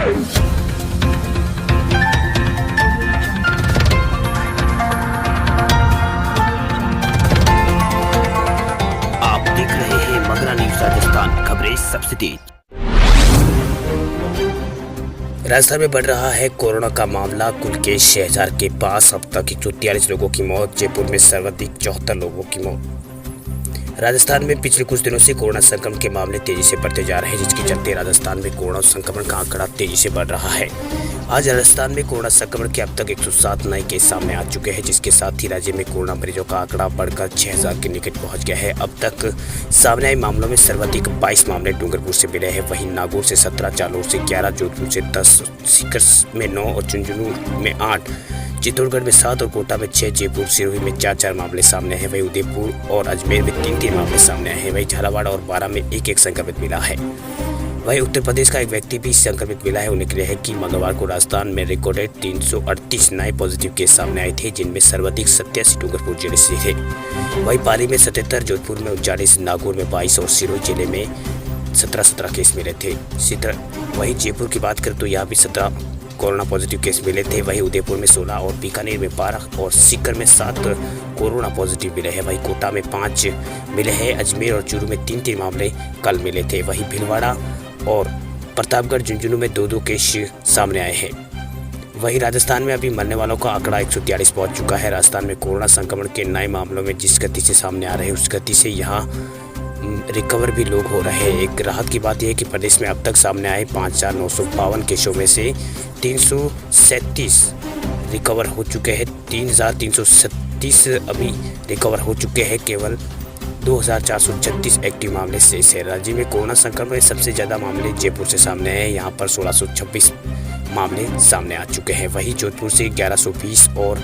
आप देख रहे हैं मगरा न्यूज राजस्थान, खबरें सबसे तेज। राजस्थान में बढ़ रहा है कोरोना का मामला। कुल केस 6000 के पास। अब तक 143 लोगों की मौत। जयपुर में सर्वाधिक 74 लोगों की मौत। राजस्थान में पिछले कुछ दिनों से कोरोना संक्रमण के मामले तेजी से बढ़ते जा रहे हैं, जिसके चलते राजस्थान में कोरोना संक्रमण का आंकड़ा तेजी से बढ़ रहा है। आज राजस्थान में कोरोना संक्रमण के अब तक 107 नए केस सामने आ चुके हैं, जिसके साथ ही राज्य में कोरोना मरीजों का आंकड़ा बढ़कर 6000 के निकट पहुंच गया है। अब तक सामने आए मामलों में सर्वाधिक 22 मामले डूंगरपुर से मिले हैं। वहीं नागौर से 17, जालोर से 11, जोधपुर से 10, सीकर में 9 और झुंझुनू में 8, चित्तौड़गढ़ में 7 और कोटा में 6, जयपुर सिरोही में 4 मामले सामने हैं। वहीं उदयपुर और अजमेर में 3 मामले सामने आए हैं। वहीं झालावाड़ और बारां में 1 संक्रमित मिला है। वहीं उत्तर प्रदेश का एक व्यक्ति भी संक्रमित मिला है। उल्लेखनीय है कि मंगलवार को राजस्थान में रिकॉर्डेड 338 नए पॉजिटिव केस सामने आए थे, जिनमें सर्वाधिक 87 डूंगरपुर जिले से थे। वहीं पाली में 77, जोधपुर में 39, नागौर में 22 और सिरोही जिले में 17 केस मिले थे। वहीं जयपुर की बात करें तो यहाँ भी 17 कोरोना पॉजिटिव केस मिले थे। वहीं उदयपुर में 16 और बीकानेर में 12 और सीकर में 7 कोरोना पॉजिटिव मिले हैं। वहीं कोटा में 5 मिले हैं। अजमेर और चूरू में 3 मामले कल मिले थे। वहीं भीलवाड़ा और प्रतापगढ़, झुंझुनू में 2 केस सामने आए हैं। वहीं राजस्थान में अभी मरने वालों का आंकड़ा 143 पहुंच चुका है। राजस्थान में कोरोना संक्रमण के नए मामलों में जिस गति से सामने आ रहे हैं, उस गति से यहाँ रिकवर भी लोग हो रहे हैं। एक राहत की बात यह है कि प्रदेश में अब तक सामने आए 5952 केसों में से 337 रिकवर हो चुके हैं। 3337 अभी रिकवर हो चुके हैं। केवल 2436 एक्टिव मामले शेष है। राज्य में कोरोना संक्रमण में सबसे ज़्यादा मामले जयपुर से सामने हैं। यहाँ पर 1626 मामले सामने आ चुके हैं। वहीं जोधपुर से 1120 और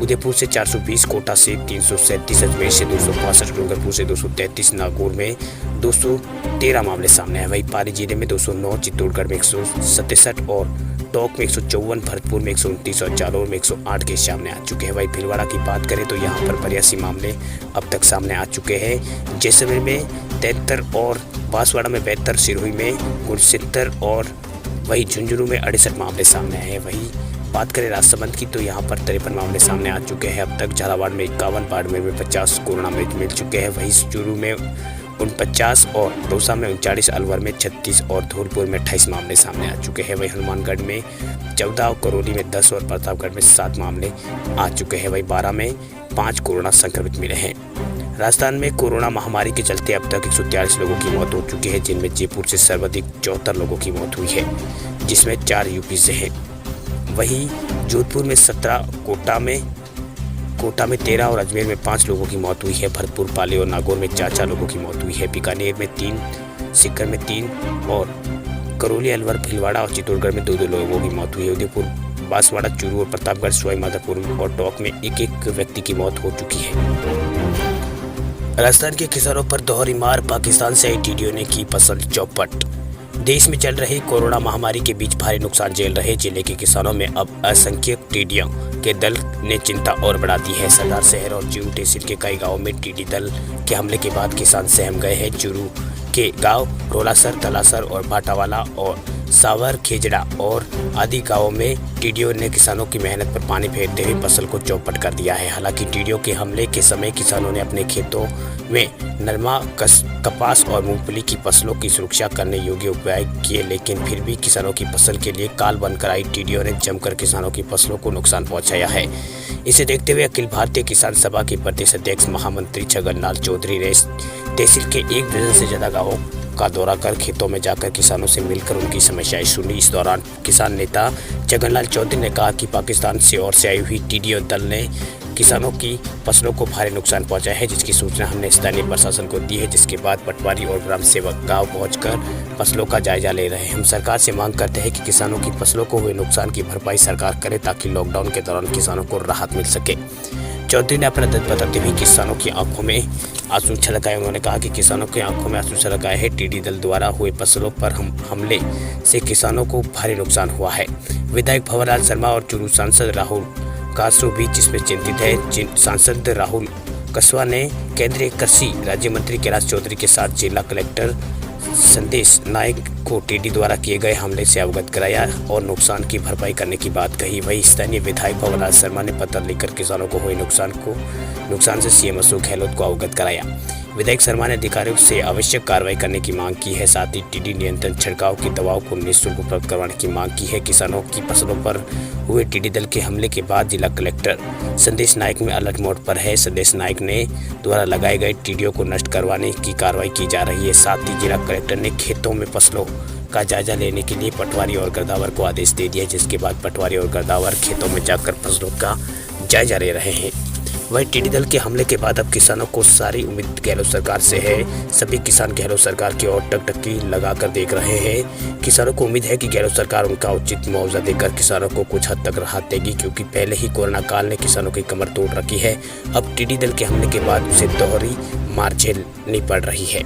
उदयपुर से 420, कोटा से 337, अजमेर से 265, डूंगरपुर से 233, नागौर में 213 मामले सामने हैं। वहीं पाली जिले में 209, चित्तौड़गढ़ में 167 और टोंक में 154, भरतपुर में 129 और जालोर में 108 केस सामने आ चुके हैं। वहीं भीलवाड़ा की बात करें तो यहाँ पर 82 मामले अब तक सामने आ चुके हैं। जैसलमेर में 73 और बांसवाड़ा में 72, सिरोही में 69 और वहीं झुंझुनू में 68 मामले सामने आए हैं। वहीं बात करें राजसमंद की तो यहाँ पर 53 मामले सामने आ चुके हैं। अब तक झालावाड़ में 51, बाड़मेर में 50 कोरोना मरीज मिल चुके हैं। वहीं चूरू में 49 और दौसा में 39, अलवर में 36 और धौलपुर में 28 मामले सामने आ चुके हैं। वहीं हनुमानगढ़ में 14, करौली में 10 और प्रतापगढ़ में 7 मामले आ चुके हैं। वहीं बारां में 5 कोरोना संक्रमित मिले हैं। राजस्थान में कोरोना महामारी के चलते अब तक 143 लोगों की मौत हो चुकी है, जिनमें जयपुर से सर्वाधिक 74 लोगों की मौत हुई है, जिसमें 4 यूपी से हैं। वहीं जोधपुर में 17, कोटा में 13 और अजमेर में 5 लोगों की मौत हुई है। भरतपुर, पाली और नागौर में 4 लोगों की मौत हुई है। बीकानेर में 3, सीकर में 3 और करौली, अलवर, भीलवाड़ा और चित्तौड़गढ़ में 2 लोगों की मौत हुई है। उदयपुर, बांसवाड़ा, चूरू और प्रतापगढ़, सवाई माधोपुर और टोंक में 1 व्यक्ति की मौत हो चुकी है। राजस्थान के किसानों पर दोहरी मार। पाकिस्तान से आई टिड्डियों ने की फसल चौपट। देश में चल रही कोरोना महामारी के बीच भारी नुकसान झेल रहे जिले के किसानों में अब असंख्य टिड्डियों के दल ने चिंता और बढ़ा दी है। सरदार शहर और चूरू तहसील के कई गांवों में टिड्डी दल के हमले के बाद किसान सहम गए हैं। चूरू के गांव रोलासर, तलासर और भाटावाला और सावर, खेजड़ा और आदि गांवों में टिड्डियों ने किसानों की मेहनत पर पानी फेरते हुए फसल को चौपट कर दिया है। हालांकि टिड्डियों के हमले के समय किसानों ने अपने खेतों में नरमा, कपास और मूंगफली की फसलों की सुरक्षा करने योग्य उपाय किए, लेकिन फिर भी किसानों की फसल के लिए काल बनकर आई टिड्डियों ने जमकर किसानों की फसलों को नुकसान पहुंचाया है। इसे देखते हुए अखिल भारतीय किसान सभा के प्रदेश अध्यक्ष महामंत्री छगनलाल चौधरी ने तहसील के 1 दर्जन से ज्यादा गाँवों का दौरा कर खेतों में जाकर किसानों से मिलकर उनकी समस्याएं सुनी। इस दौरान किसान नेता छगनलाल चौधरी ने कहा कि पाकिस्तान से ओर से आई हुई टिड्डियों दल ने किसानों की फसलों को भारी नुकसान पहुंचाया है, जिसकी सूचना हमने स्थानीय प्रशासन को दी है। जिसके बाद पटवारी और ग्राम सेवक गांव पहुंचकर फसलों का जायजा ले रहे हैं। हम सरकार से मांग करते हैं कि किसानों की फसलों को हुए नुकसान की भरपाई सरकार करे, ताकि लॉकडाउन के दौरान किसानों को राहत मिल सके। चौधरी ने अपना दर्द बताते हुए किसानों की आंखों में आंसू छलकाए। उन्होंने कहा कि किसानों की आंखों में आंसू छलकाए हैं। टिड्डी दल द्वारा हुए फसलों पर हमले से किसानों को भारी नुकसान हुआ है। विधायक भंवरलाल शर्मा और चूरू सांसद राहुल कासो भी जिसमें चिंतित है। सांसद राहुल कसवा ने केंद्रीय कृषि राज्य मंत्री कैलाश चौधरी के साथ जिला कलेक्टर संदेश नायक को टीडी द्वारा किए गए हमले से अवगत कराया और नुकसान की भरपाई करने की बात कही। वहीं स्थानीय विधायक भवराज शर्मा ने पत्र लिखकर किसानों को हुए नुकसान से सीएम अशोक गहलोत को अवगत कराया। विधायक शर्मा ने अधिकारियों से आवश्यक कार्रवाई करने की मांग की है। साथ ही टीडी नियंत्रण छिड़काव की दवाओं को निःशुल्क उपलब्ध करवाने की मांग की है। किसानों की फसलों पर हुए टीडी दल के हमले के बाद जिला कलेक्टर संदेश नायक में अलर्ट मोड पर है। संदेश नायक ने द्वारा लगाए गए टीडियों को नष्ट करवाने की कार्रवाई की जा रही है। साथ ही जिला कलेक्टर ने खेतों में फसलों का जायजा लेने के लिए पटवारी और गिरदावर को आदेश दे दिया, जिसके बाद पटवारी और गिरदावर खेतों में जाकर फसलों का जायजा ले रहे हैं। वहीं टीडी दल के हमले के बाद अब किसानों को सारी उम्मीद गहलोत सरकार से है। सभी किसान गहलोत सरकार की ओर टकटकी लगाकर देख रहे हैं। किसानों को उम्मीद है कि गहलोत सरकार उनका उचित मुआवजा देकर किसानों को कुछ हद तक राहत देगी, क्योंकि पहले ही कोरोना काल ने किसानों की कमर तोड़ रखी है। अब टीडी दल के हमले के बाद उसे दोहरी मार झेलनी पड़ रही है।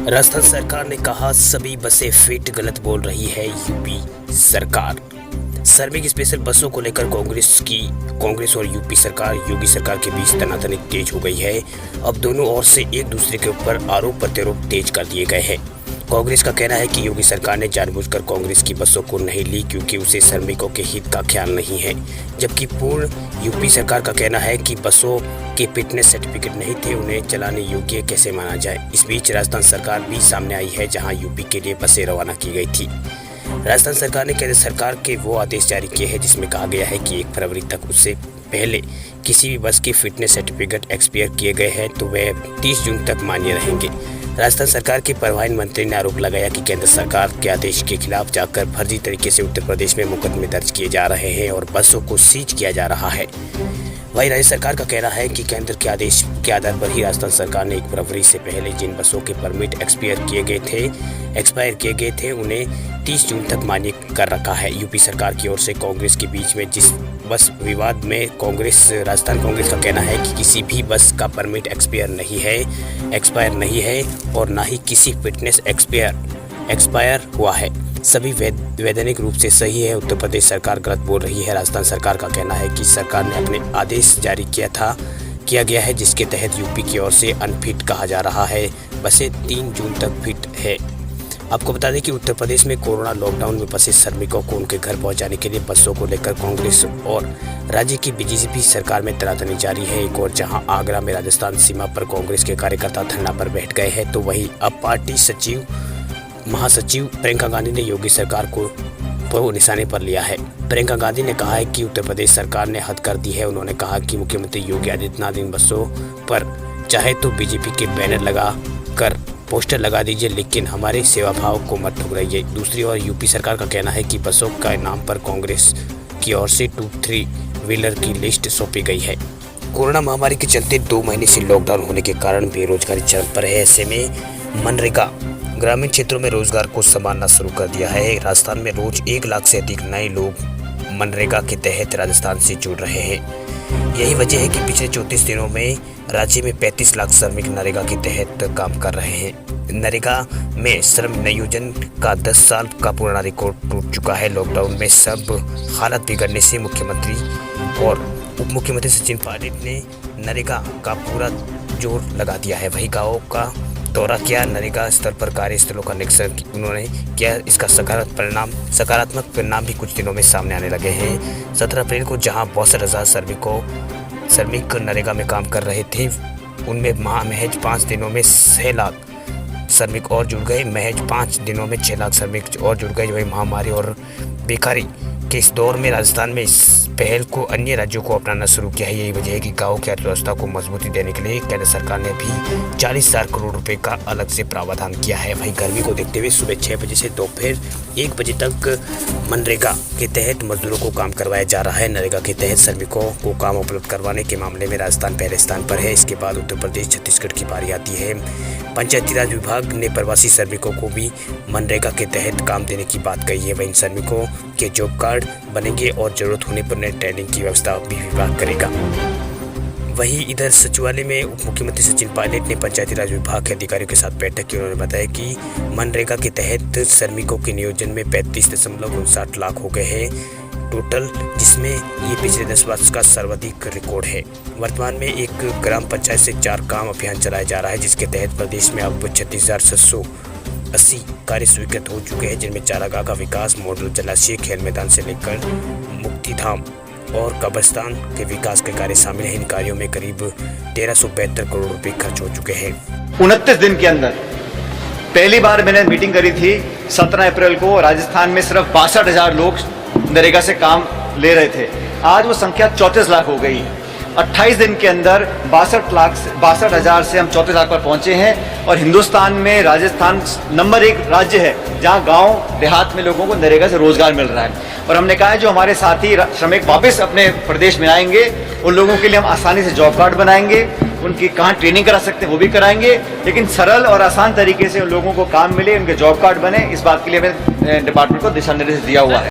राजस्थान सरकार ने कहा सभी बसें फिट, गलत बोल रही है यूपी सरकार। श्रमिक स्पेशल बसों को लेकर कांग्रेस और यूपी सरकार योगी सरकार के बीच तनातनी तेज हो गई है। अब दोनों ओर से एक दूसरे के ऊपर आरोप प्रत्यारोप तेज कर दिए गए हैं। कांग्रेस का कहना है कि योगी सरकार ने जानबूझकर कांग्रेस की बसों को नहीं ली क्योंकि उसे श्रमिकों के हित का ख्याल नहीं है, जबकि पूर्ण यूपी सरकार का कहना है कि बसों के फिटनेस सर्टिफिकेट नहीं थे, उन्हें चलाने योग्य कैसे माना जाए। इस बीच राजस्थान सरकार भी सामने आई है, जहाँ यूपी के लिए बसें रवाना की गई थी। राजस्थान सरकार ने केंद्र सरकार के वो आदेश जारी किए हैं जिसमें कहा गया है कि 1 फरवरी तक उससे पहले किसी भी बस की फिटनेस सर्टिफिकेट एक्सपायर किए गए हैं तो वे 30 जून तक मान्य रहेंगे। राजस्थान सरकार के परिवहन मंत्री ने आरोप लगाया कि केंद्र सरकार के आदेश के खिलाफ जाकर फर्जी तरीके से उत्तर प्रदेश में मुकदमे दर्ज किए जा रहे हैं और बसों को सीज किया जा रहा है। वहीं राज्य सरकार का कहना है कि केंद्र के आदेश के आधार पर ही राजस्थान सरकार ने 1 फरवरी से पहले जिन बसों के परमिट एक्सपायर किए गए थे उन्हें 30 जून तक मान्य कर रखा है। यूपी सरकार की ओर से कांग्रेस के बीच में जिस बस विवाद में राजस्थान कांग्रेस का कहना है कि किसी भी बस का परमिट एक्सपायर नहीं है और ना ही किसी फिटनेस एक्सपायर हुआ है। सभी वैधानिक रूप से सही है। उत्तर प्रदेश सरकार गलत बोल रही है। राजस्थान सरकार का कहना है कि सरकार ने अपने आदेश जारी किया गया है जिसके तहत यूपी की ओर से अनफिट कहा जा रहा है। बसें 3 जून तक फिट है। आपको बता दें कि उत्तर प्रदेश में कोरोना लॉकडाउन में फंसे श्रमिकों को उनके घर पहुंचाने के लिए बसों को लेकर कांग्रेस और राज्य की बीजेपी सरकार में तनातनी जारी है। एक और जहां आगरा में राजस्थान सीमा पर कांग्रेस के कार्यकर्ता धरना पर बैठ गए हैं, तो वहीं अब पार्टी महासचिव प्रियंका गांधी ने योगी सरकार को निशाने पर लिया है। प्रियंका गांधी ने कहा है कि उत्तर प्रदेश सरकार ने हद कर दी है। उन्होंने कहा कि मुख्यमंत्री योगी आदित्यनाथ इन बसों पर चाहे तो बीजेपी के बैनर लगा कर पोस्टर लगा दीजिए, लेकिन हमारे सेवा भाव को मत ठुकराइए। दूसरी ओर यूपी सरकार का कहना है कि बसों का नाम पर कांग्रेस की ओर से 2-3 व्हीलर की लिस्ट सौंपी गई है। कोरोना महामारी के चलते 2 महीने से लॉकडाउन होने के कारण बेरोजगारी चरम पर है। ऐसे में मनरेगा ग्रामीण क्षेत्रों में रोजगार को संभालना शुरू कर दिया है। राजस्थान में रोज 1 लाख से अधिक नए लोग मनरेगा के तहत राजस्थान से जुड़ रहे हैं। यही वजह है कि पिछले 34 दिनों में राज्य में 35 लाख श्रमिक नरेगा के तहत काम कर रहे हैं। नरेगा में श्रम नियोजन का 10 साल का पुराना रिकॉर्ड टूट चुका है। लॉकडाउन में सब हालत बिगड़ने से मुख्यमंत्री और उप मुख्यमंत्री सचिन पायलट ने नरेगा का पूरा जोर लगा दिया है। वही गाँवों का दौरा किया, नरेगा स्तर पर कार्यस्थलों का निरीक्षण उन्होंने किया। इसका सकारात्मक परिणाम भी कुछ दिनों में सामने आने लगे हैं। 17 अप्रैल को जहां 62,000 श्रमिक नरेगा में काम कर रहे थे, उनमें महज 5 दिनों में 6 लाख श्रमिक और जुड़ गए। महज 5 दिनों में 6 लाख श्रमिक और जुड़ गए। वही महामारी और बेकारी के इस दौर में राजस्थान में इस पहल को अन्य राज्यों को अपनाना शुरू किया है। यही वजह है कि गाँव की अर्थव्यवस्था को मजबूती देने के लिए केंद्र सरकार ने भी 40,000 करोड़ रुपए का अलग से प्रावधान किया है। वहीं गर्मी को देखते हुए सुबह 6 बजे से दोपहर 1 बजे तक मनरेगा के तहत मजदूरों को काम करवाया जा रहा है। नरेगा के तहत श्रमिकों को काम उपलब्ध करवाने के मामले में राजस्थान पहले स्थान पर है। इसके बाद उत्तर प्रदेश, छत्तीसगढ़ की बारी आती है। पंचायती राज विभाग ने प्रवासी श्रमिकों को भी मनरेगा के तहत काम देने की बात कही है। वहीं श्रमिकों के जॉब कार्ड बनेंगे और जरूरत होने पर नए ट्रेनिंग की व्यवस्था भी विभाग करेगा। वहीं इधर सचिवालय में उप मुख्यमंत्री सचिन पायलट ने पंचायती राज विभाग के अधिकारियों के साथ बैठक की। उन्होंने बताया कि मनरेगा के तहत श्रमिकों के नियोजन में 35.59 लाख हो गए हैं टोटल, जिसमें ये पिछले 10 वर्ष का सर्वाधिक रिकॉर्ड है। वर्तमान में एक ग्राम पंचायत से 4 काम अभियान चलाया जा रहा है, जिसके तहत प्रदेश में अब 36,700 80 कार्य स्वीकृत हो चुके हैं, जिनमें चारागाह का विकास, मॉडल जलाशय, खेल मैदान से लेकर मुक्तिधाम और कब्रिस्तान के विकास के कार्य शामिल हैं। इन कार्यों में करीब 1372 करोड़ रुपए खर्च हो चुके हैं। 29 दिन के अंदर पहली बार मैंने मीटिंग करी थी 17 अप्रैल को। राजस्थान में सिर्फ 62,000 लोग नरेगा से काम ले रहे थे, आज वो संख्या 34 लाख हो गई है। 28 दिन के अंदर 62,000 से हम 34 लाख पर पहुंचे हैं और हिंदुस्तान में राजस्थान नंबर 1 राज्य है जहां गांव देहात में लोगों को नरेगा से रोजगार मिल रहा है। और हमने कहा है जो हमारे साथी श्रमिक वापस अपने प्रदेश में आएंगे उन लोगों के लिए हम आसानी से जॉब कार्ड बनाएंगे, उनकी कहाँ ट्रेनिंग करा सकते हैं वो भी कराएंगे, लेकिन सरल और आसान तरीके से उन लोगों को काम मिले, उनके जॉब कार्ड बने, इस बात के लिए हमें डिपार्टमेंट को दिशा निर्देश दिया हुआ है।